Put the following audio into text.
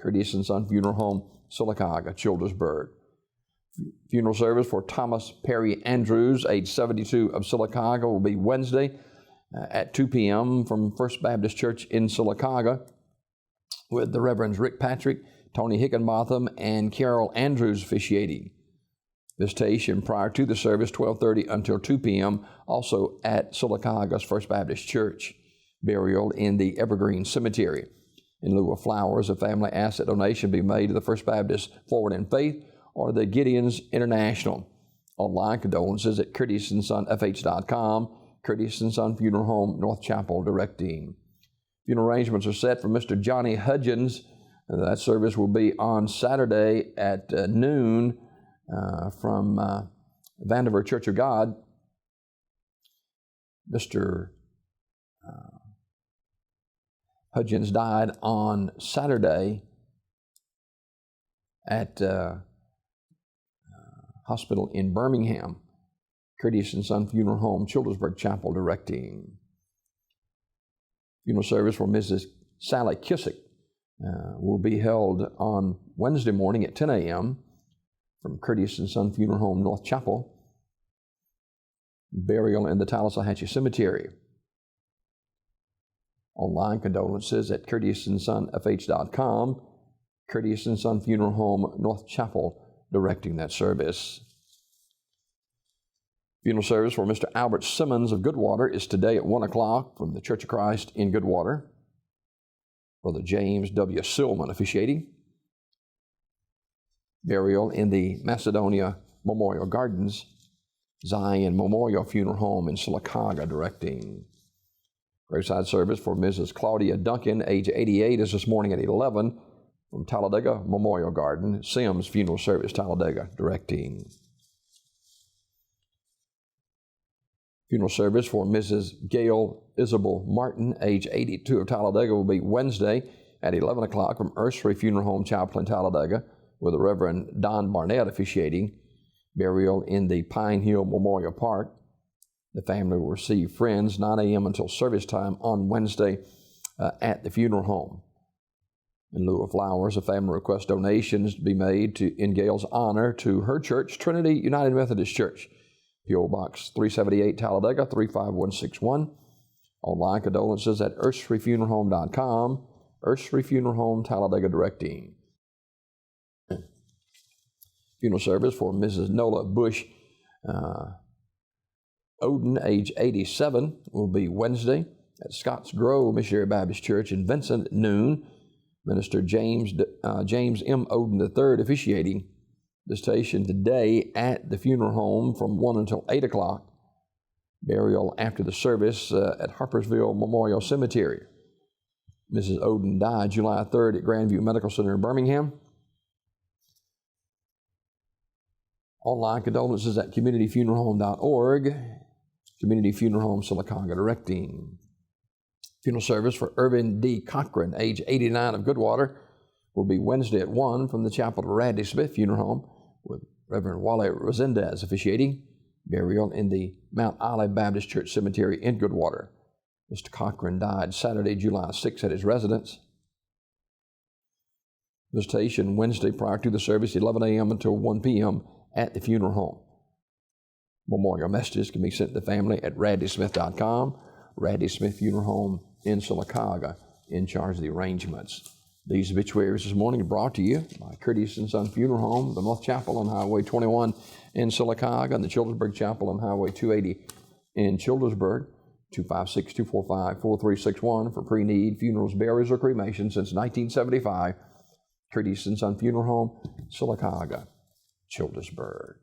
Curtis and Son Funeral Home, Sylacauga, Childersburg. Funeral service for Thomas Perry Andrews, age 72, of Sylacauga, will be Wednesday at 2 p.m. from First Baptist Church in Sylacauga, with the Reverends Rick Patrick, Tony Hickenbotham, and Carol Andrews officiating. Visitation prior to the service, 12:30 until 2 p.m., also at Sylacauga's First Baptist Church. Burial in the Evergreen Cemetery. In lieu of flowers, a family asset donation be made to the First Baptist Forward in Faith or the Gideons International. Online condolences at CurtisandSonFH.com, Curtis and Son Funeral Home, North Chapel, directing. Funeral arrangements are set for Mr. Johnny Hudgens. That service will be on Saturday at noon from Vandiver Church of God. Mr. Hudgens died on Saturday at hospital in Birmingham. Curtis and Son Funeral Home, Childersburg Chapel, directing. Funeral service for Mrs. Sally Kissick will be held on Wednesday morning at 10 a.m. from Curtis and Son Funeral Home, North Chapel. Burial in the Tallahatchie Cemetery. Online condolences at CurtisandSonFH.com, Curtis and Son Funeral Home, North Chapel, directing that service. Funeral service for Mr. Albert Simmons of Goodwater is today at 1 o'clock from the Church of Christ in Goodwater. Brother James W. Sillman officiating. Burial in the Macedonia Memorial Gardens, Zion Memorial Funeral Home in Sylacauga, directing. Graveside service for Mrs. Claudia Duncan, age 88, is this morning at 11 from Talladega Memorial Garden, Sims Funeral Service, Talladega, directing. Funeral service for Mrs. Gail Isabel Martin, age 82, of Talladega, will be Wednesday at 11 o'clock from Ursery Funeral Home Chapel in Talladega, with the Reverend Don Barnett officiating. Burial in the Pine Hill Memorial Park. The family will receive friends 9 a.m. until service time on Wednesday at the funeral home. In lieu of flowers, a family requests donations to be made in Gail's honor to her church, Trinity United Methodist Church, P.O. Box 378, Talladega 35161. Online condolences at urseryfuneralhome.com, Ursery Funeral Home, Talladega, directing. Funeral service for Mrs. Nola Bush Oden, age 87, will be Wednesday at Scotts Grove Missionary Baptist Church in Vincent at noon. Minister James M. Oden III officiating. Visitation today at the funeral home from 1 until 8 o'clock. Burial after the service at Harpersville Memorial Cemetery. Mrs. Oden died July 3rd at Grandview Medical Center in Birmingham. Online condolences at communityfuneralhome.org, Community Funeral Home, Sylacauga, directing. Funeral service for Irvin D. Cochran, age 89, of Goodwater, will be Wednesday at 1 from the chapel of Radley Smith Funeral Home, with Reverend Wally Resendez officiating. Burial in the Mount Olive Baptist Church Cemetery in Goodwater. Mr. Cochran died Saturday, July 6th at his residence. Visitation Wednesday prior to the service, 11 a.m. until 1 p.m. at the funeral home. Memorial messages can be sent to the family at radleysmith.com. Radley Smith Funeral Home in Sylacauga, in charge of the arrangements. These obituaries this morning are brought to you by Curtis and Son Funeral Home, the North Chapel on Highway 21 in Sylacauga, and the Childersburg Chapel on Highway 280 in Childersburg. 256-245-4361 for pre-need funerals, burials, or cremation since 1975. Curtis and Son Funeral Home, Sylacauga, Childersburg.